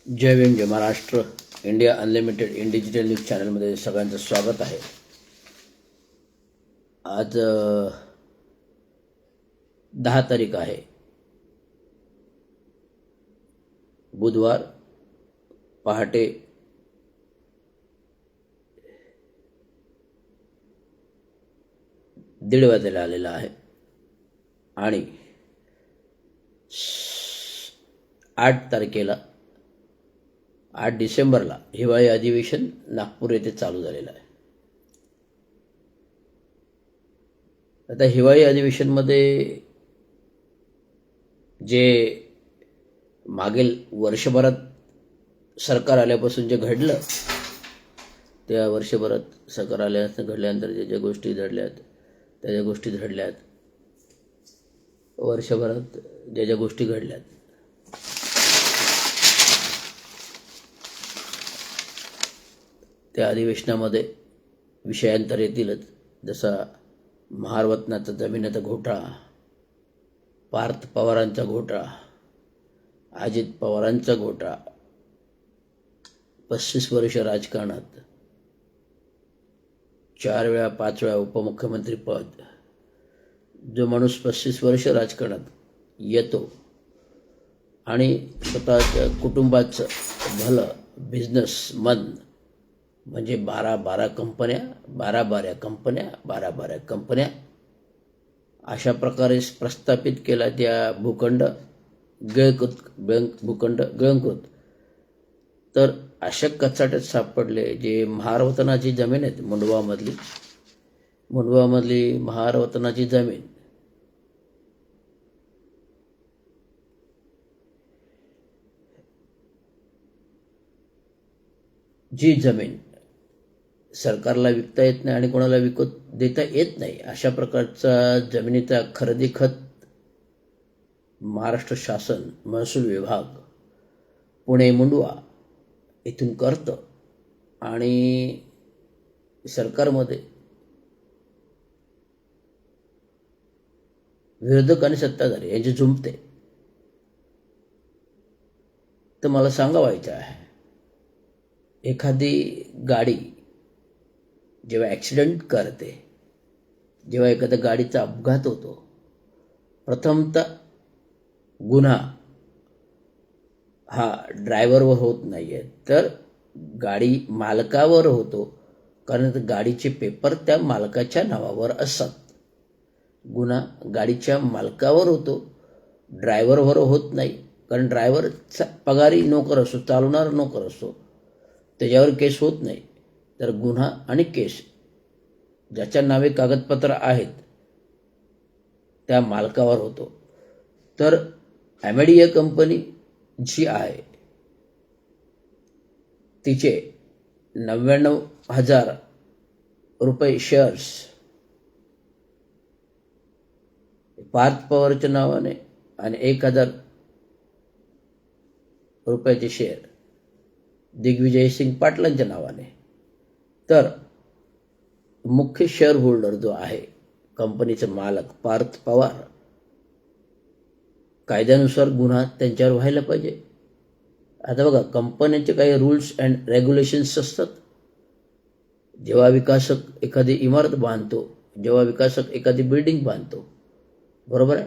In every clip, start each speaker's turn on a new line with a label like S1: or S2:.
S1: जय भीम जय Maharashtra. India unlimited in digital news चॅनलमध्ये सगळ्यांचं स्वागत आहे. आज 10 तारीख आहे, बुधवार. पहाटे 1:30 वाजायला आलेला आहे आणि 8 तारखेला 8 डिसेंबरला हिवाळी अधिवेशन नागपूर येथे चालू झालेलं आहे. आता हिवाळी अधिवेशनमध्ये जे मागील वर्षभरात सरकार आल्यापासून जे घडलं, त्या वर्षभरात सरकार घडल्यानंतर ज्या गोष्टी घडल्यात त्या गोष्टी घडल्यात, वर्षभरात ज्या गोष्टी घडल्यात त्या अधिवेशनामध्ये विषयांतर येतीलच. जसा महारत्नाचा जमिनीचा घोटाळा, पार्थ पवारांचा घोटाळा, अजित पवारांचा घोटाळा, 35 वर्ष राजकारणात 4 वेळा 5 वेळा उपमुख्यमंत्री पद. जो माणूस 35 वर्ष राजकारणात येतो आणि स्वतःच्या कुटुंबाचं भलं, बिझनेस मन म्हणजे 12 कंपन्या अशा प्रकारे प्रस्थापित केला त्या भूखंड गिळंकृत. तर अशा कचाट्यात सापडले जे महारवतनाची जमीन आहे, मुंडवामधली महारवतनाची जमीन, जी जमीन सरकारला विकता येत नाही आणि कोणाला विकत देता येत नाही, अशा प्रकारचा जमिनीचा खरेदी खत महाराष्ट्र शासन महसूल विभाग पुणे मुंडवा इथून करतं आणि सरकारमध्ये विरोधक आणि सत्ताधारी यांची झुंपते. तर मला सांगावायचं आहे, एखादी गाडी जेव्हा ॲक्सिडेंट करते, जेव्हा एखाद्या गाडीचा अपघात होतो, प्रथमतः गुन्हा हा ड्रायव्हरवर होत नाही आहे, तर गाडी मालकावर होतो. कारण गाडीचे पेपर त्या मालकाच्या नावावर असतात. गुन्हा गाडीच्या मालकावर होतो, ड्रायव्हरवर होत नाही. कारण ड्रायव्हरचा पगारी नोकर असतो, चालवणारा नोकर असतो, त्याच्यावर केस होत नाही. तर गुन्हा आणि केस ज्याच्या नावे कागदपत्र आहेत त्या मालकावर होतो. तर ॲमेडिया कंपनी जी आहे तिचे 99,000 रुपये शेअर्स पार्थ पवारच्या नावाने आणि 1,000 रुपयाचे शेअर दिग्विजय सिंग पाटलांच्या नावाने. तर मुख्य शेअर होल्डर जो आहे, कंपनीचे मालक पार्थ पवार, कायद्यानुसार गुन्हा त्यांच्यावर व्हायला पाहिजे. आता बघा, कंपन्यांचे काही रूल्स अँड रेग्युलेशन्स असतात. जेव्हा विकासक एखादी इमारत बांधतो, जेव्हा विकासक एखादी बिल्डिंग बांधतो, बरोबर आहे,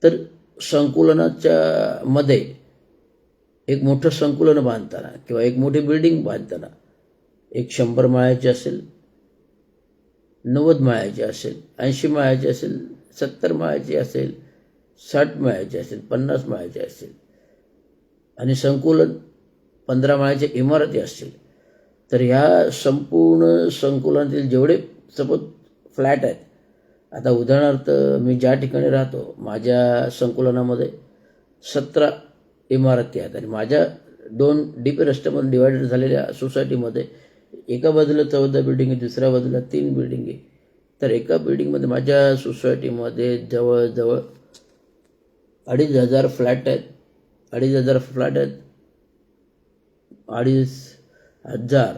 S1: तर संकुलनाच्या मध्ये एक मोठं संकुलन बांधताना किंवा एक मोठी बिल्डिंग बांधताना एक 100 माळ्याची असेल, 90 माळ्याची असेल, 80 माळ्याची असेल, 70 माळ्याची असेल, 60 माळ्याची असेल, 50 माळ्याची असेल आणि संकुलन 15 माळ्याच्या इमारती असतील, तर ह्या संपूर्ण संकुलातील जेवढे सपोज फ्लॅट आहेत, आता उदाहरणार्थ मी ज्या ठिकाणी राहतो, माझ्या संकुलनामध्ये 17 इमारती आहेत आणि माझ्या 2 डीपी रस्त्यामधून डिवायडेड झालेल्या सोसायटीमध्ये एका बाजूला 14 बिल्डिंग आहे, दुसऱ्या बाजूला 3 बिल्डिंग आहे. तर एका बिल्डिंगमध्ये माझ्या सोसायटीमध्ये जवळजवळ 2,500 फ्लॅट आहेत. 2,500 फ्लॅट आहेत, 2,500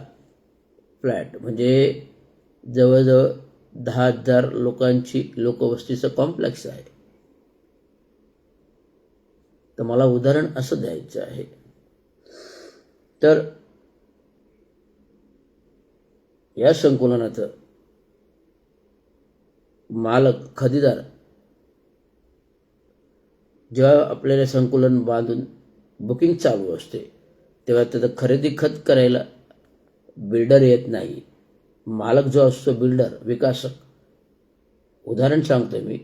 S1: फ्लॅट म्हणजे जवळजवळ 10,000 लोकांची लोकवस्तीचं कॉम्प्लेक्स आहे. तर मला उदाहरण असं द्यायचं आहे तर या संकुलानाचं मालक खरेदीदार जेव्हा आपल्याला संकुलन बांधून बुकिंग चालू असते तेव्हा त्याचं खरेदी खत करायला बिल्डर येत नाही. मालक जो असतो बिल्डर विकासक, उदाहरण सांगतो मी,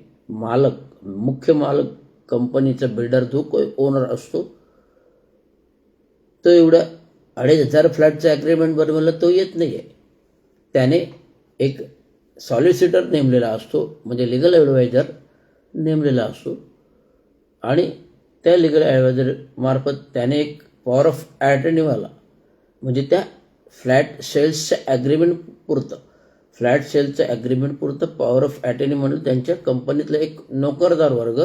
S1: मुख्य मालक कंपनीचा बिल्डर जो कोई ओनर असतो तो एवढा 2,500 फ्लॅटचा ॲग्रीमेंट बनवायला तो येत नाही आहे. त्याने एक सॉलिसिटर नेमलेला असतो, म्हणजे लिगल ॲडवायझर नेमलेला असतो आणि त्या लिगल ॲडवायझर मार्फत त्याने एक पॉवर ऑफ अटर्नीवाला, म्हणजे त्या फ्लॅट सेल्सच्या ॲग्रीमेंट पुरतं पॉवर ऑफ अटर्नी म्हणून त्यांच्या कंपनीतला एक नोकरदार वर्ग,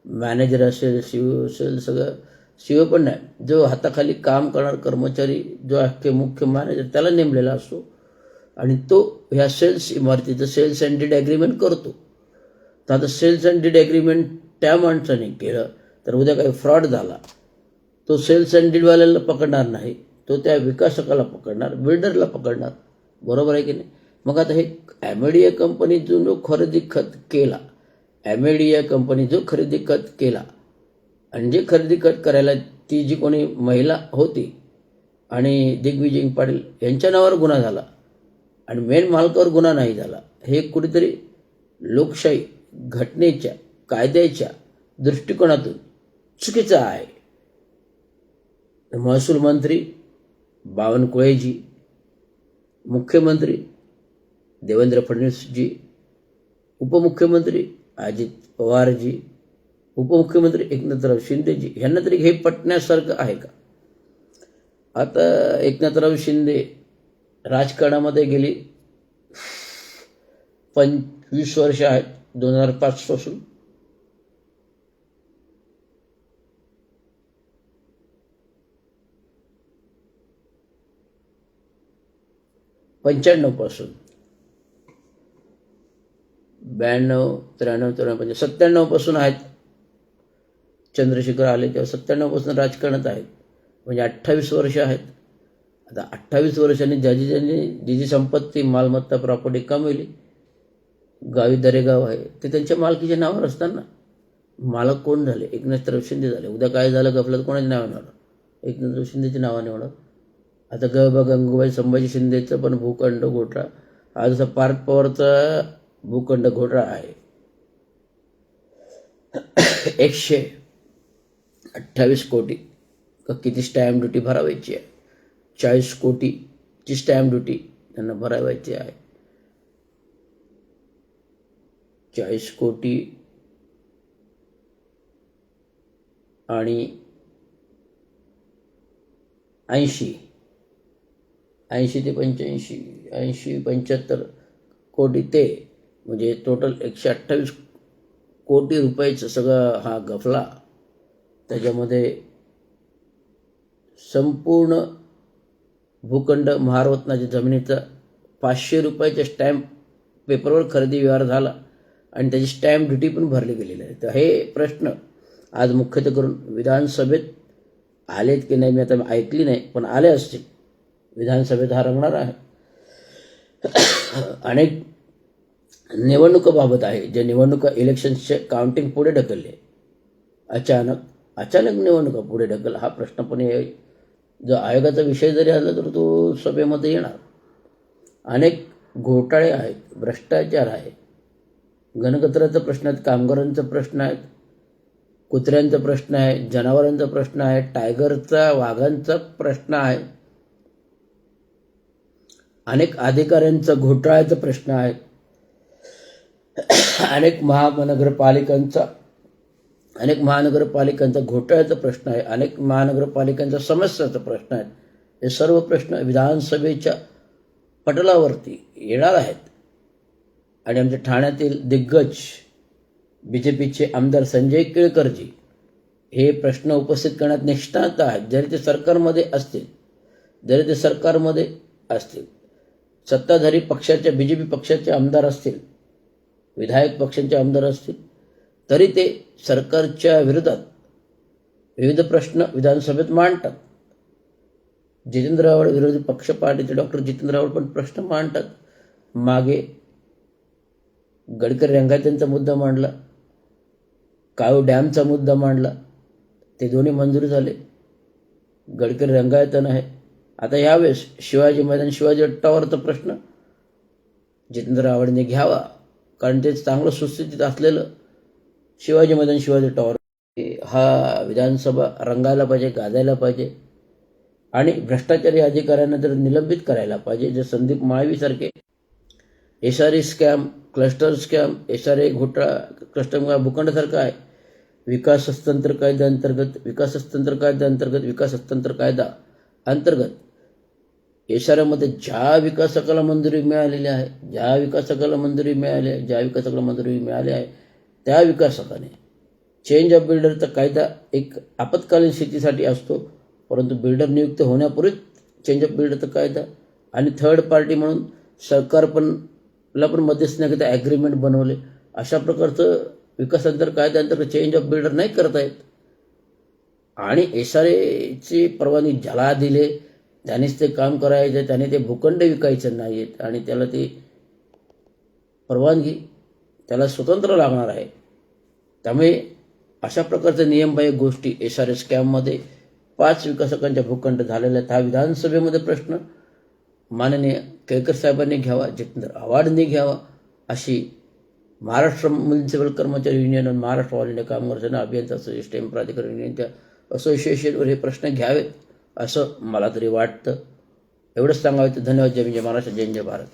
S1: मॅनेजर असेल, सीईओ असेल, सगळं सीईओ पण नाही, जो हाताखाली काम करणार कर्मचारी जो अख्खे मुख्य मॅनेजर त्याला नेमलेला असतो आणि तो ह्या सेल्स इमारतीचं सेल्स अँड डीड ॲग्रीमेंट करतो. तर आता सेल्स अँड डीड ॲग्रीमेंट त्या माणसाने केलं तर उद्या काही फ्रॉड झाला, तो सेल्स अँड डीडवाल्याला पकडणार नाही, तो त्या विकासकाला पकडणार, बिल्डरला पकडणार. बरोबर आहे की नाही? मग आता हे ॲमेडिया कंपनी जो खरेदी खत केला आणि जे खरेदी खत करायला ती जी कोणी महिला होती आणि दिग्विजय पाटील यांच्या नावावर गुन्हा झाला आणि मेन मालकावर गुन्हा नाही झाला, हे कुठेतरी लोकशाही घटनेच्या कायद्याच्या दृष्टिकोनातून चुकीचं आहे. महसूल मंत्री बावनकुळेजी, मुख्यमंत्री देवेंद्र फडणवीसजी, उपमुख्यमंत्री अजित पवारजी, उपमुख्यमंत्री एकनाथराव शिंदेजी, यांना तरी हे पटण्यासारखं आहे का? आता एकनाथराव शिंदे राजकारणामध्ये गेली 25 वर्ष आहेत, 2005 पासून. पासून 92, 93, 94, 97 पासून आहेत. चंद्रशेखर आले तेव्हा 97 पासून राजकारणात आहेत, म्हणजे 28 वर्ष आहेत. आता 28 वर्षांनी ज्यांनी जी संपत्ती, मालमत्ता, प्रॉपर्टी कमवली, गावी दरेगाव आहे ते त्यांच्या मालकीच्या नावावर असताना मालक कोण झाले? एकनाथराव शिंदे झाले. उद्या काय झालं गफलत कोणाच्या नावाने होणार? एकनाथराव शिंदेच्या नावाने होणार. आता गंगूबाई संभाजी शिंदेचं पण भूखंड घोटाळा, हा जसा पार्थ पवारचा भूखंड घोटाळा आहे. 128 कोटी का किती स्टॅम्प ड्युटी भरावायची आहे? 40 कोटीची स्टॅम्प ड्युटी त्यांना भरावायची आहे. 40 कोटी आणि 80 ते 75 कोटी ते म्हणजे टोटल 128 कोटी रुपयाचं सगळं हा गफला. त्याच्यामध्ये संपूर्ण भूखंड महारत्नाच्या जमिनीचा 500 रुपयाच्या स्टॅम्प पेपरवर खरेदी व्यवहार झाला आणि त्याची स्टॅम्प ड्युटी पण भरली गेलेली आहे. तर हे प्रश्न आज मुख्यतः करून विधानसभेत आलेत की नाही मी आता ऐकली नाही, पण आले असतील. विधानसभेत हा रंगणार आहे. अनेक निवडणुकाबाबत आहे, जे निवडणुका इलेक्शन्सचे काउंटिंग पुढे ढकलले. अचानक निवडणुका पुढे ढकल हा प्रश्न पण जो आयोगाचा विषय जरी आला तर तो सभेमध्ये येणार. अनेक घोटाळे आहेत, भ्रष्टाचार आहे, गणकचऱ्याचा प्रश्न आहेत, कामगारांचा प्रश्न आहेत, कुत्र्यांचा प्रश्न आहे, जनावरांचा प्रश्न आहे, टायगरचा, वाघांचा प्रश्न आहे, अनेक अधिकाऱ्यांचा घोटाळ्याचा प्रश्न आहे, अनेक महानगरपालिकांचा घोटाळ्याचा प्रश्न आहे, अनेक महानगरपालिकांचा समस्याचा प्रश्न आहे. हे सर्व प्रश्न विधानसभेच्या पटलावरती येणार आहेत. आणि आमच्या ठाण्यातील दिग्गज BJPचे आमदार संजय केळकरजी हे प्रश्न उपस्थित करण्यात निष्णात आहेत. जरी ते सरकारमध्ये असतील, सत्ताधारी पक्षाच्या BJP पक्षाचे आमदार असतील, विधायक पक्षांचे आमदार असतील, तरी ते सरकारच्या विरोधात विविध प्रश्न विधानसभेत मांडतात. जितेंद्र आव्हाड विरोधी पक्ष पार्टीचे डॉक्टर जितेंद्र आव्हाड पण प्रश्न मांडतात. मागे गडकरी रंगायतांचा मुद्दा मांडला, काळू डॅमचा मुद्दा मांडला, ते दोन्ही मंजूर झाले. गडकरी रंगायतन आहे. आता यावेळेस शिवाजी मैदान शिवाजी अट्टावरचा प्रश्न जितेंद्र आव्हाडने घ्यावा, कारण ते चांगलं सुस्थितीत असलेलं शिवाजी मैदान शिवाजी अट्टावर हा विधानसभा रंगायला पाहिजे, गाजायला पाहिजे आणि भ्रष्टाचारी अधिकाऱ्यांना तर निलंबित करायला पाहिजे. जे संदीप माळवीसारखे SRE scam, cluster scam, SRA घोटाळा, क्लस्टर भूखंडासारखा आहे. विकास हस्तांतर कायद्याअंतर्गत विकास हस्तांतर कायदा अंतर्गत SRAमध्ये ज्या विकासकाला मंजुरी मिळालेली आहे, ज्या विकासकाला मंजुरी मिळाली आहे त्या विकासकाने चेंज ऑफ बिल्डरचा कायदा एक आपत्कालीन स्थितीसाठी असतो, परंतु बिल्डर नियुक्त होण्यापूर्वीच चेंज ऑफ बिल्डरचा कायदा आणि थर्ड पार्टी म्हणून सरकार पण मध्यस्थीकरिता ॲग्रीमेंट बनवले. अशा प्रकारचं विकासांतर कायद्याअंतर्गत चेंज ऑफ बिल्डर नाही करता येत. आणि SRAची परवानगी ज्याला दिले त्यानेच ते काम करायचं, त्याने ते भूखंड विकायचं नाही आहेत आणि त्याला ती परवानगी त्याला स्वतंत्र लागणार आहे. त्यामुळे अशा प्रकारचे नियमबाह्य गोष्टी SRA स्कॅममध्ये 5 विकासकांच्या भूखंड झालेल्या आहेत. हा विधानसभेमध्ये प्रश्न माननीय केळकर साहेबांनी घ्यावा, जितेंद्र आव्हाडने घ्यावा, अशी महाराष्ट्र म्युनिसिपल कर्मचारी युनियन आणि महाराष्ट्र ऑल इंडिया कामगार सेना अभियंता असोसिएशन प्राधिकरण युनियनच्या असोसिएशनवर हे प्रश्न घ्यावेत असं मला तरी वाटतं. एवढंच सांगायचं. धन्यवाद. जय महाराष्ट्र, जय भारत.